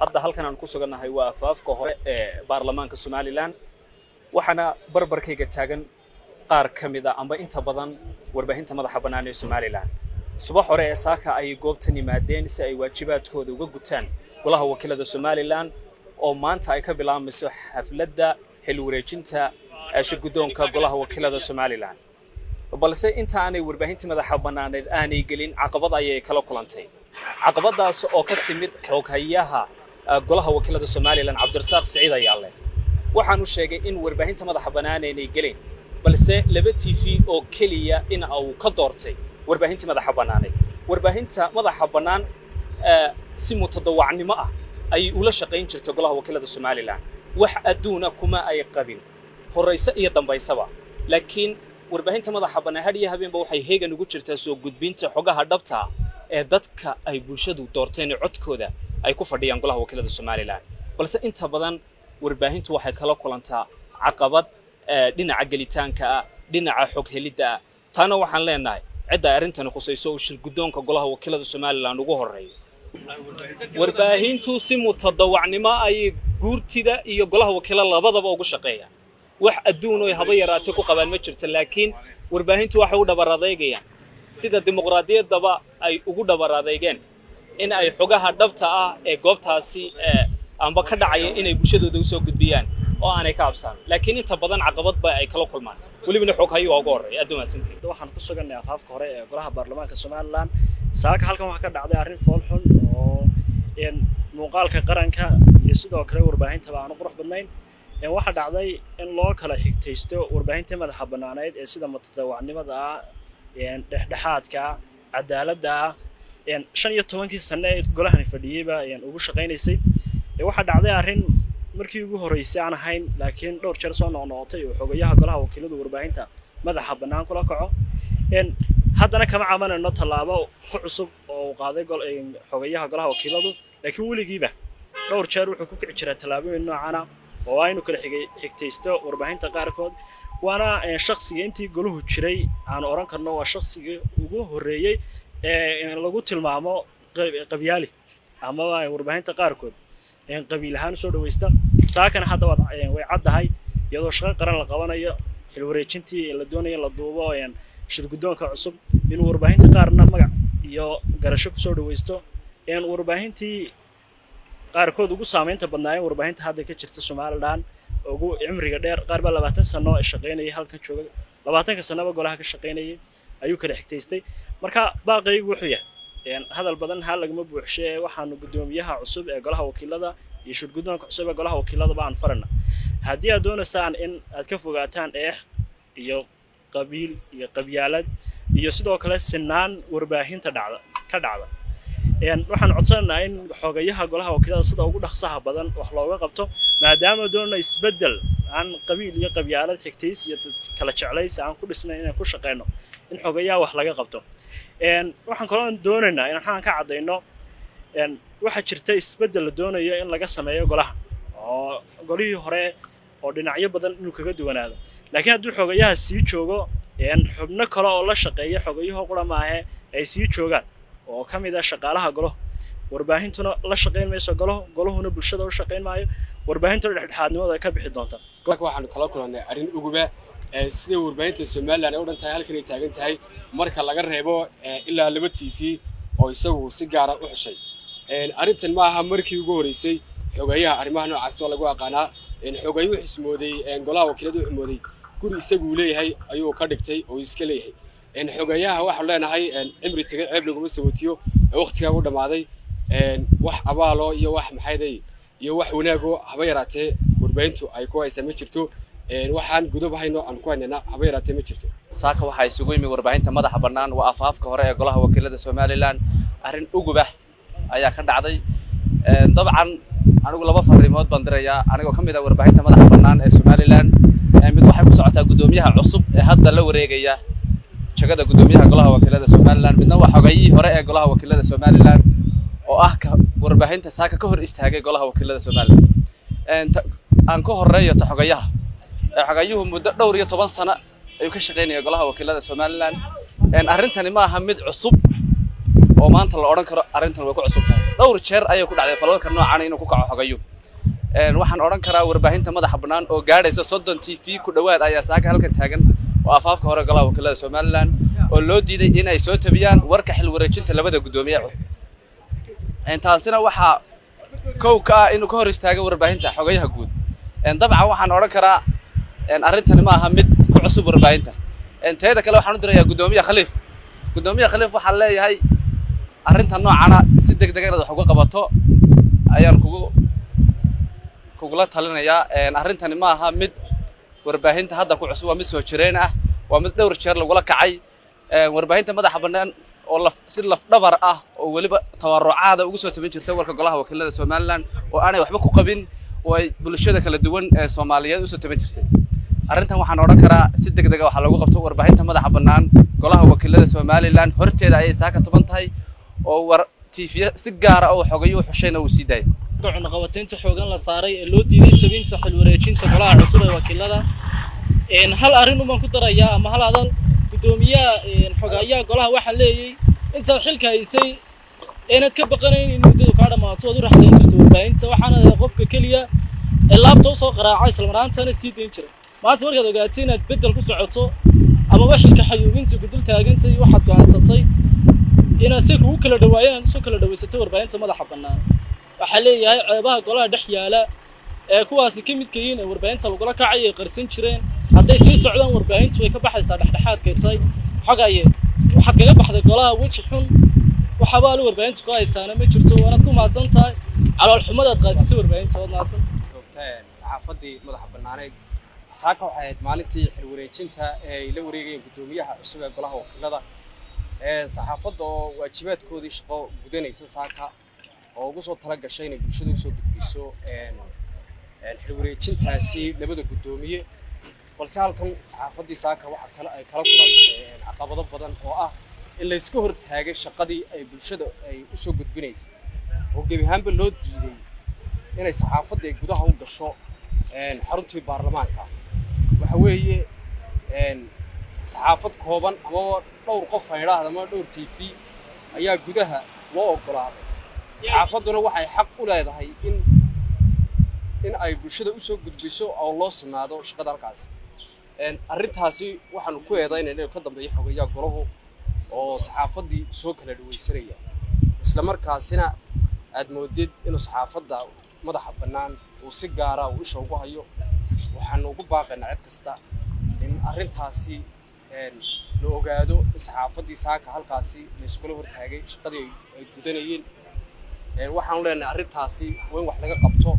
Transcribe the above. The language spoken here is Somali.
hadda halkan aan ku sugannahay waa afaafka hore ee baarlamaanka Somaliland waxaana barbarkayga taagan qaar kamid ah amba inta badan warbaahinta madaxa bannaan ee Somaliland subax hore ee saaka ay goobtan yimaadeen si ay waajibaadkooda uga gutaan golaha wakiilada Somaliland oo maanta ay ka bilaabmayso xafladda xil wareejinta shirgudoonka golaha wakiilada Somaliland balse inta aanay warbaahinta madaxa bannaaneed aanay gelin caqabad ayay kala kulantay caqabadaas oo ka timid xoghayaha golaha wakiilada Somaliland Cabdirasaaq Saciid Ayaale waxaan u sheegay in warbaahinta madaxa bannaan ay gelin balse laba TV oo kaliya in uu ka doortay warbaahinta madaxa bannaaneed warbaahinta madaxa bannaan si mutadawacnimo ah ay ula shaqeyn jirtay golaha wakiilada Somaliland wax adduuna kuma ay qabin horeysa iyo dambaysaba laakiin warbaahinta madaxa bannaan hadiya habeenba waxay heegan ugu jirtaa soo gudbinta xogaha dhabta ee dadka ay bulshadu doorteen codkooda ay ku fadhiyaan golaha wakiilada Somaliland balse inta badan warbaahintu waxay kala kulantaa caqabad dhinaca gelitaanka dhinaca xog helida taana waxaan leenahay cid arrintan khusayso oo shirgudoonka golaha wakiilada Somaliland ugu horeeyo warbaahintu si mutadawacnimo ay guurtida iyo golaha wakiilada labadaba ugu shaqeeyaan wax adduun oo haba yaraatay ku qabaan ma jirto laakiin warbaahintu waxay u dhabaraadeeyaan sida dimuqraadiyadaba ay ugu dhabaraadeeyeen in ay xogaha dhabta ah ee goobtaasi amba ka dhacay inay bulshadooda u soo gudbiyaan oo aanay ka absaan laakiin inta badan caqabad ba ay kala kulmaan waliba xoghayo ugu horeeyo adduunsantii waxaan ku sugannahay afaafka hore ee golaha baarlamaanka Somaliland saaka halkan waxa ka dhacday arrin fool xun oo muuqaalka qaranka iyo sidoo kale warbaahinta aan qurux badnayn waxa dhacday in loo kala xigtaysto warbaahinta madaxa bannaaneed ee sida mutadawacnimada dhexdhexaadka cadaaladda 15 sano ee golahan fadhiyayba ugu shaqeynaysay waxa dhacday arrin markii ugu horeysay aan ahayn laakiin dhowr jeer soo noqnoqotay oo xogayaha golaha wakiilada warbaahinta madaxa bannaan kula kaco haddana kama camanayno tallaabo ku cusub oo qaaday xogayaha golaha wakiiladu laakiin weligiiba dhowr jeer wuxuu ku kici jiray tallaabooyin noocan ah oo aynu kala xigtaysto warbaahinta qaarkood waana shakhsiga intii goluhu jiray aan oran karno waa shakhsiga ugu horeeyay ee lagu tilmaamo qabiyaali ama warbaahinta qaarkood qabiil ahaan soo dhaweysta saakana hadda way caddahay iyadoo shaqo qaran la qabanayo xil wareejintii la doonayo la duubo shirgudoonka cusub inuu warbaahinta qaarna magac iyo garasho ku soo dhaweysto warbaahintii qaarkood ugu saameynta badnaayeen warbaahinta hadda ka jirta Somaliland ugu cimriga dheer qaar ba 20 sano ee shaqeynayay halkan jooga 20 sanaba golaha ka shaqeynayay ayuu kala xigtaystay marka baaqaygu wuxuu yahay hadal badan hal lagama buuxshay waxaanu gudoomiyaha cusub ee golaha wakiilada iyo shirgudoonka cusub ee golaha wakiilada baan farana haddii aad doonaysaan in aad ka fogaataan iyo qabiil iyo qabyaalad iyo sidoo kale sinaan warbaahinta ka dhacda waxaan codsanaynaa in xogayaha golaha wakiilada sida ugu dhaqsaha badan wax looga qabto maadaama doonayno isbedel aan qabiil iyo qabyaalad xigtays iyo kala jeclays aan ku dhisnay inaan ku shaqeyno in xogayaha wax laga qabto waxaan kaloo doonaynaa in aan ka cadeyno waxa jirta isbedel la doonayo in laga sameeyo golaha oo golihii hore oo dhinacyo badan inuu kaga duwanaado laakiin haddii xogayaha sii joogo xubno kale oo la shaqeeya xogayaha qurama ah ay sii joogaan oo kamid ah shaqaalaha golaha warbaahintuna la shaqeyn mayso golahuna bulshada u shaqeyn maayo warbaahinta dhexdhexaadnimada ka bixi doonta waxaan kala kulannay arrin uguba sida warbaahinta Somaliland ay u dhantahay halkan ay taagan tahay marka laga reebo ilaa laba TV oo isagu si gaar ah u xushay arrintan ma aha markii ugu horeysay xogayaha arrimaha noocaas oo lagu aqaanaa xogayuhu xismooday golaha wakiilada u ximooday guri isagu leeyahay ayuu ka dhigtay oo iska leeyahay xogayaha waxa leenahay cimri tagay ceeb lagu sabootiyo waqtiga uu dhamaaday wax abaalo iyo wax maxayday iyo wax wanaago haba yaraatee warbaahintu ay ku haysaa ma jirto waxaan gudubahayno aan ku haynaa haba yaraatee ma jirto saaka waxa isugu yimid warbaahinta madaxa bannaan waa afaafka hore ee golaha wakiilada Somaliland arrin uguba ayaa ka dhacday dabcan anigu laba fariimood baan dirayaa anigoo kamid ah warbaahinta madaxa bannaan ee Somaliland mid waxay ku socotaa gudoomiyaha cusub ee hadda la wareegaya jagada gudoomiyaha golaha wakiilada Somaliland midna waa xogayihii hore ee golaha wakiilada Somaliland oo ah warbaahinta saaka ka hor istaagay golaha wakiilada Somaliland aan ka horeeyo xogayaha xogayuhu muddo dhowr iyo 10 sano ayuu ka shaqeynayay golaha wakiilada Somaliland arrintani ma aha mid cusub oo maanta la odhan karo arrintan way ku cusub tahay dhowr jeer ayay ku dhacday falalka noocan inuu ku kaco xogayo waxaan odhan karaa warbaahinta madaxa bannaan oo gaadhaysa 30 TV ku dhawaad ayaa saaka halkan taagan oo afaafka hore golaha wakiilada Somaliland oo loo diiday in ay soo tabiyaan warka xil wareejinta labada gudoomiye intaasina waxa kow ka inuu ka hor istaagay warbaahinta xogayaha guud dabcan waxaan odhan karaa arrintan ma aha mid ku cusub warbaahinta teeda kale waxaan u dirayaa gudoomiyaha Khaliif waxaan leeyahay arrintan noocana si degdeg ah wax uga qabato ayaan kugula talinayaa arrintan ma aha mid warbaahinta hadda ku cusub waa mid soo jireen ah waa mid dhowr jeer lagu la kacay warbaahinta madaxa bannaan oo si laf dhabar ah oo waliba tawarucaada ugu soo tabin jirtay warka golaha wakiilada Somaliland oo aanay waxba ku qabin oo ay bulshada kala duwan ee Soomaaliyeed u soo tabin jirtay arrintan waxaan odhan karaa si degdeg ah waxa lagu qabto warbaahinta madaxa bannaan golaha wakiilada Somaliland horteeda ayay saaka tuban tahay oo war TV si gaar ah oo xogayo xushayna uu sii daayay waxaan qabateynta xoogan la saaray ee loo diiday tabinta xil wareejinta golaha cusub ee wakiilada hal arrin uma ku darayaa ama hal hadal gudoomiyaha xogayaha golaha waxa leeyay inta xilka haysay inaad ka baqanayn in muddada ka dhamaato oo raxdayn jirto warbaahinta waxaana qofka kaliya ee laabta soo qaraacay isla markaana sii deyn jiray maanta markaad ogaateen inaad bedel ku socoto ama xilka xayuubinta gudul taagantay waxaad go'aansatay inaad si ku kala dhawaayeen soo kala dhawaysatay warbaahinta madaxa bannaan waxa leeyahay ceebaha golaha dhex yaala ee kuwaasi ka mid yihiin warbaahinta lagu la kacay ee qarsan jireen hadday sii socdaan warbaahintu way ka baxaysaa dhexdhexaadka tay xogaye waxaad kaga baxday golaha wajhi xun waxa baa warbaahintu ka haysaana ma jirto waana ku maadsan tahay calool xumadaad qaadisay warbaahinta wad maadsan saxaafadii madaxa bannaaneed saaka waxay ahayd maalintii xil wareejinta ee la wareegayeen gudoomiyaha cusub ee golaha wakiilada saxaafadda oo waajibaadkoodii shaqo gudanaysa saaka oo ugu soo tala gashay inay bulshada u soo gudbiso xil wareejintaasi labada gudoomiye balse halkan saxaafaddii saaka waxa kale ay kala kulantay caqabado badan oo ah in la iska hortaagay shaqadii ay bulshada ay u soo gudbinaysay oo gebi ahaanba loo diiday inay saxaafadda ay gudaha u gasho xaruntii baarlamaanka waxa weeye saxaafad kooban ama dhowr qof ay yiraahdaan ama dhowr TV ayaa gudaha loo ogolaaday saxaafadduna waxay xaq u leedahay in ay bulshada u soo gudbiso oo loo sinaado shaqada halkaas arrintaasi waxaan ku eedaynaa inay ka dambeeyo xogayaha golaha oo saxaafaddii soo kala dhawaysanaya isla markaasina aad moodid inuu saxaafadda madaxa bannaan uu si gaar ah u isha ugu hayo waxaan ugu baaqaynaa cid kasta in arrintaasi la ogaado in saxaafaddii saaka halkaasi la iskula hortaagay shaqadii ay gudanayeen waxaan leenahay arrintaasi waa in wax laga qabto